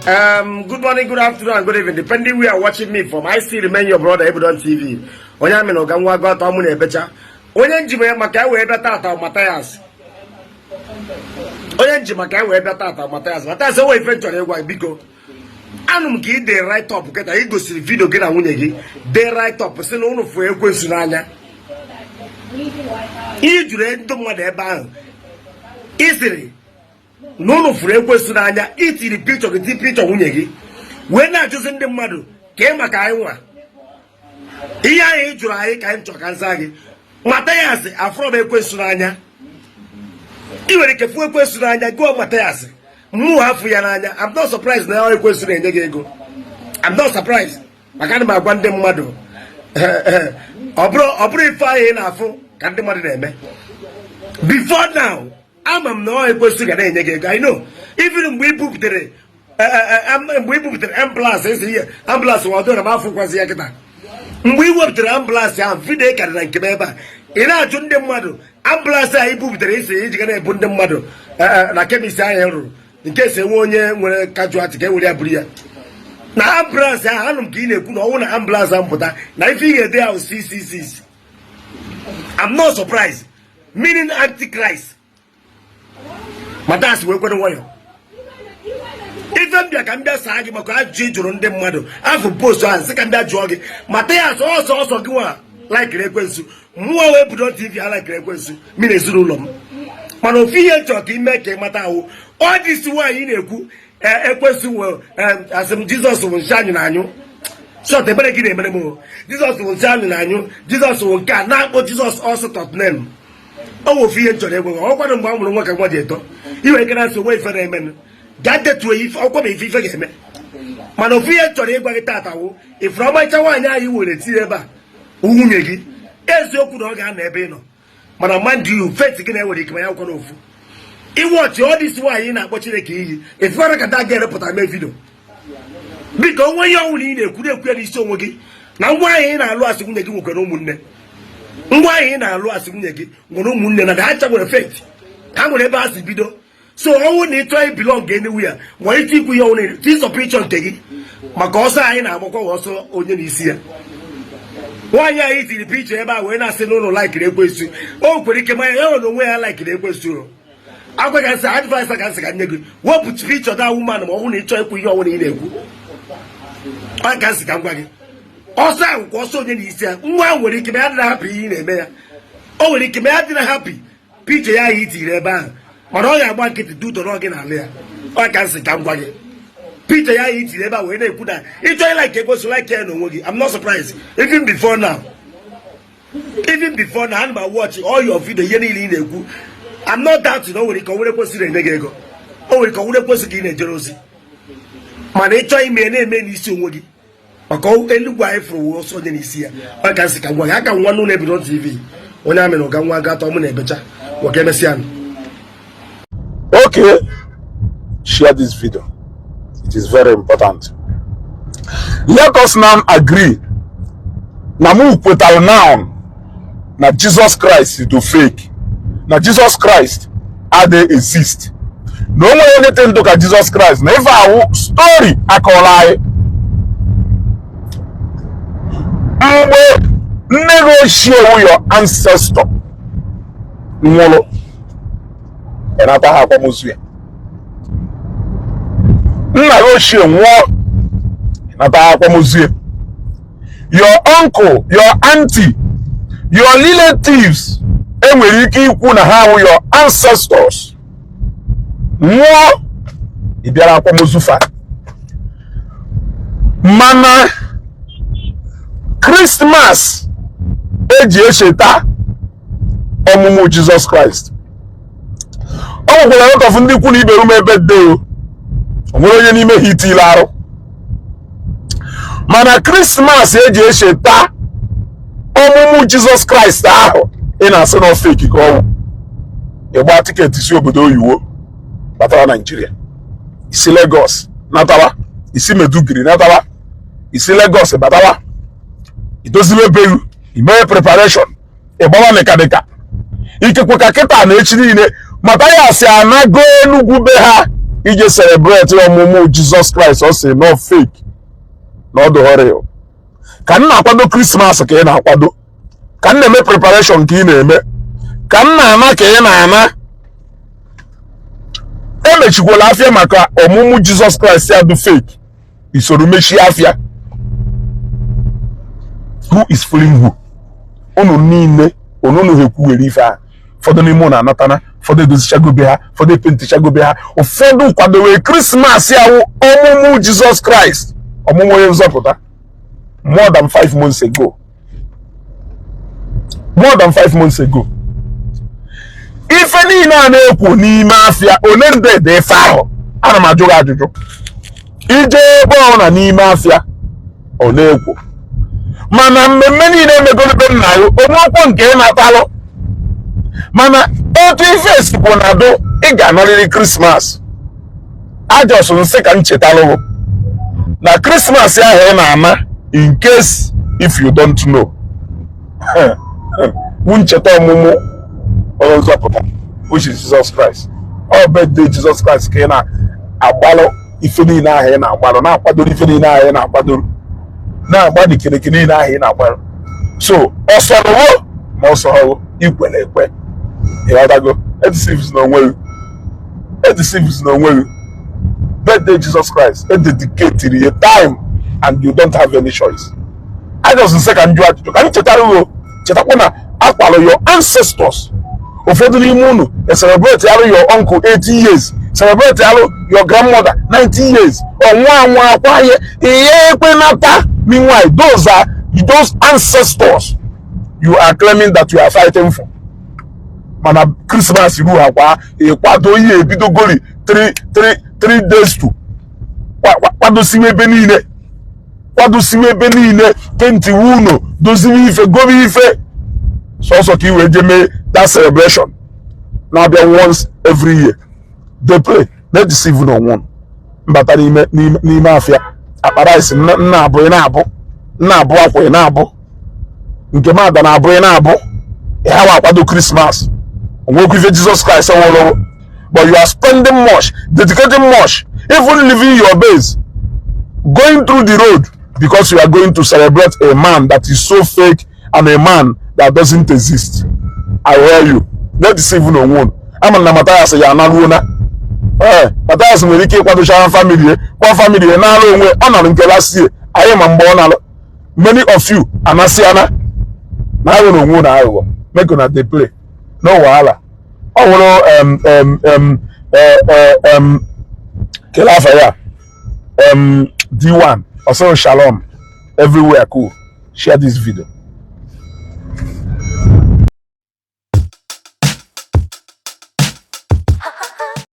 Good morning, good afternoon, and good evening. Depending where you are watching me from, I still remain your brother Igbo TV. Onyamino Gamwa got Omune Becha. Onyenjime Makawe Betata Mathias. Onyenjimakawe Betata Mathias. Mathias away eventually why biko. Anum ki de right up get I go see video get a wunyegi. De right up se no for Ekwensu nanya. Ijure ndo mwade ban. Easily. No for Ekwensu nanya. Iti the picture the picture wunyegi. When I just in the madu came a kaiwa. Iya ijure ai kaim chokansagi. Mathias afro Ekwensu nanya. Iwe ke fu Ekwensu nanya go Mathias. Mu hafu ya nanya. I'm not surprised now Ekwensu nanya go. I'm not surprised. Makani magwande mmadu. Obro ifa na afu kande mmadu na-eme. Before now, I'm no Ekwensu ga na-enye go. I know. Even we buputere ambulance is here. Ambulance wa do na mafu kwazi ya kita. Mgbe iwepụtara ambulance ahụ video karịrị nke ebe a ị na-ajụ ndị mmadụ ambulance ahụ ibupụtara isi iji ga na-ebu ndị mmadụ na kemisi ahụ rụrụ nke esi enwe onye nwere casualty ka ewere ya buru ya na ambulance ahụ anụ m ka ị na-ekwu na ọnwụ na ambulance ahụ mpụta na ife ị ga-ede ahụ 666. I'm not surprised, meaning antichrist. Mathias wee kwere nwayọ ife mbịa ka mbịa saa gị maka ajụjụ jụrụ ndị mmadụ afọ post ahụ sị ka mbịa jụọ gị Mathias ọsọ gị nwa laikiri Ekwensu mmụọ wee budo TV a laikiri Ekwensu mmiri ezinụlọ m mana ofu ihe chọrọ ka ime ka ị mata ahụ ọ dịsi nwaanyị na-ekwu Ekwensu wee asị m Jizọs wụ nsị anyụ na anyụ shọt ebere gị na-emere m Jizọs wụ nsị anyụ na anyụ Jizọs wụ nke a na-akpọ Jizọs ọsọ tọtnem ọ wụ ofu ihe chọrọ egwe ọ kwado mgbe a mụrụ nwa ka nwa dị eto iwe ike na-asị onwe ife na-emenụ gaa detuo ife ọkwa ma ife ga-eme mana ofu ihe chọrọ ịgwa gị tata wụ ifuru ọmarịcha nwaanyị anyị were tinye ebe a nwunye gị eziokwu na ọ ga-anọ ebe ị nọ mana mandị feti gị na-ewere ike ma ya kwara ofu iwọchị ọ dịsi nwaanyị na-akpọ Chineke iyi ifeara ka daga erepụta mee vidio biko onwe ihe ọnwụ na ị na-ekwu ya n'isi onwe gị na ngwa ahụ ị na-alụ asị nwunye gị nwekwara ụmụnne ngwa ahụ ị na-alụ asị nwunye gị nwere ụmụnne na ha cha nwere feti ha nwere ebe ha si bido so ọnwụ na ịchọ belong anywhere nwere ike ikwu ihe ọnwụ tisọpụ ịchọ nke gị maka ọsọ anyị na-agbakwa ọsọ onye n'isi ya nwaanyị anyị tiri picha ebe a wee na-asị n'ụlọ laikiri Ekwensu o kwere ike manya ya nwere onwe ya laikiri Ekwensu agwa ga nsị advice ka nsị ka nye gị wepụ picha da woman ma ọ bụrụ na ịchọ ikwu ihe ọnwụ ị na-ekwu ọ ka nsị ka ngwa gị ọsọ ahụ kwa ọsọ onye n'isi ya nwa ahụ nwere ike ma ya dị na hapụ ihe ị na-eme ya o nwere ike ma ya dị na hapụ picha ya ahụ itiri ebe ahụ mana ọ ga-agba nkịtị dutọrọ gị n'ala ya ọ ka nsị ka ngwa gị picha ya ahụ itiri ebe a wee na-ekwu na ịchọ ịlaiki Ekwensu like ya n'onwe gị. I'm not surprised even before now ana m watch all your video ihe niile ị na-ekwu. I'm not doubting o nwere ike o nwere Ekwensu na-enye gị ego o nwere ike o nwere Ekwensu ka ị na-ejere ozi mana ịchọ ime na-eme n'isi onwe gị maka elugwu anyị fụrụ ọsọ onye n'isi ya ọ ka nsị ka ngwa gị aka nwa n'ụlọ Igbo TV onye amị na ọga nwa gatọ mụ na ebecha nwoke emesịa. Okay, share this video. It is very important. Let us now agree. Namu putao now na Jesus Christ is to fake. Na Jesus Christ are they exist. No more anything to at Jesus Christ. Never a story akolai. Negotiate with your ancestor. Molo. And I have a Muslim. Your uncle, your auntie, your relatives, and your ancestors. Mana Christmas, Omumu Jesus Christ. Oh, well, a lot of ndị kwunu ibe rume birthday o nwere onye n'ime hiti laro mana Christmas eji echeta ọmụmụ Jesus Christ ahụ ị na-asị na fake ka ọwụ ịgba tiketi si obodo oyiwo batara Nigeria isi Lagos natawa isi Meduguri natawa isi Lagos batawa idoziwe belu ime preparation ịgbawa mekadika ikekwe ka kịta na echi niile Mathias anago Enugu be ha ije celebrate ọmụmụ Jesus Christ ọ sị no fake na ọ dụghọrọ ka m na-akwado Christmas ka ị na-akwado ka m na-eme preparation ka ị na-eme ka m na-ana ka ị na-ana emechikwala afịa maka ọmụmụ Jesus Christ ya dị fake isoro mechie afịa. Who is fooling who? Unu niile onunu hekwuwere ife a ụfọdụ n'ime ụnụ anatana ụfọdụ edozichago be ha ụfọdụ epentichago be ha ụfọdụ kwadowe Christmas ya wụ ọmụmụ Jesus Christ ọmụmụ onye nzọpụta more than 5 months ago. More than 5 months ago. Ife niile a na-ekwu n'ime afịa one ndị ede ife ahụ ana m ajụ gị ajụjụ ije ebe ọ na n'ime afịa ọ na-ekwu mana mmemme niile emegolobe nna ya onwekwo nke ị na-atalụ mana otu ife esikwu na do ị ga-anọrịrị Christmas ajọsụ nsị ka m chetalụ na Christmas ahụ ị na-ama in case if you don't know ncheta ọmụmụ onye nzọpụta which is Jesus Christ. Ọ birthday Jesus Christ ka ị na-agbalụ ife niile ahụ ị na-agbalụ na-akwadoro ife niile ahụ ị na-akwadoro na-agba dị kirikiri niile ahụ ị na-agbalụ so ọ sọrọwo ma ọ sọrọwo ikwere ekwe ịghọtago edeceives n'onwe gị birthday Jesus Christ dedicate your time and you don't have any choice. I just say ka njụ ajụjụ ka m chetakwa na akwalụ your ancestors ụfọdụ n'ime unu celebrate your uncle 80 years celebrate your grandmother 90 years ọnwa akwa ihe ekwenata. Meanwhile those ancestors you are claiming that you are fighting for. Mana Christmas iru akwa kwado ihe ebidogori 3 days to kwadosiwe ebe niile penti wuno doziwe ife gobe ife so ka iwe jeme that celebration na bịa once every year they play they deceive no one mbata n'ime afịa akpara isi nna abụ akwa na-abụ nke mada na abụ na-abụ ha wa akwado Christmas onwekwu ife Jesus Christ ọwụrụ but you are spending much dedicating much even leaving your base going through the road because you are going to celebrate a man that is so fake and a man that doesn't exist. I hear you. Not deceive no one. I'm na Mathias ya analuona. Mathias nwere ike ịkwadocha family na alụ onwe ọ nọrọ nke last year anyị ma mgbe ọ nalụ many of you anasiana na ahụ na onwe na ahụ make una dey play no wahala ọ hụrụ kelafa ya D1 also shalom everywhere cool share this video.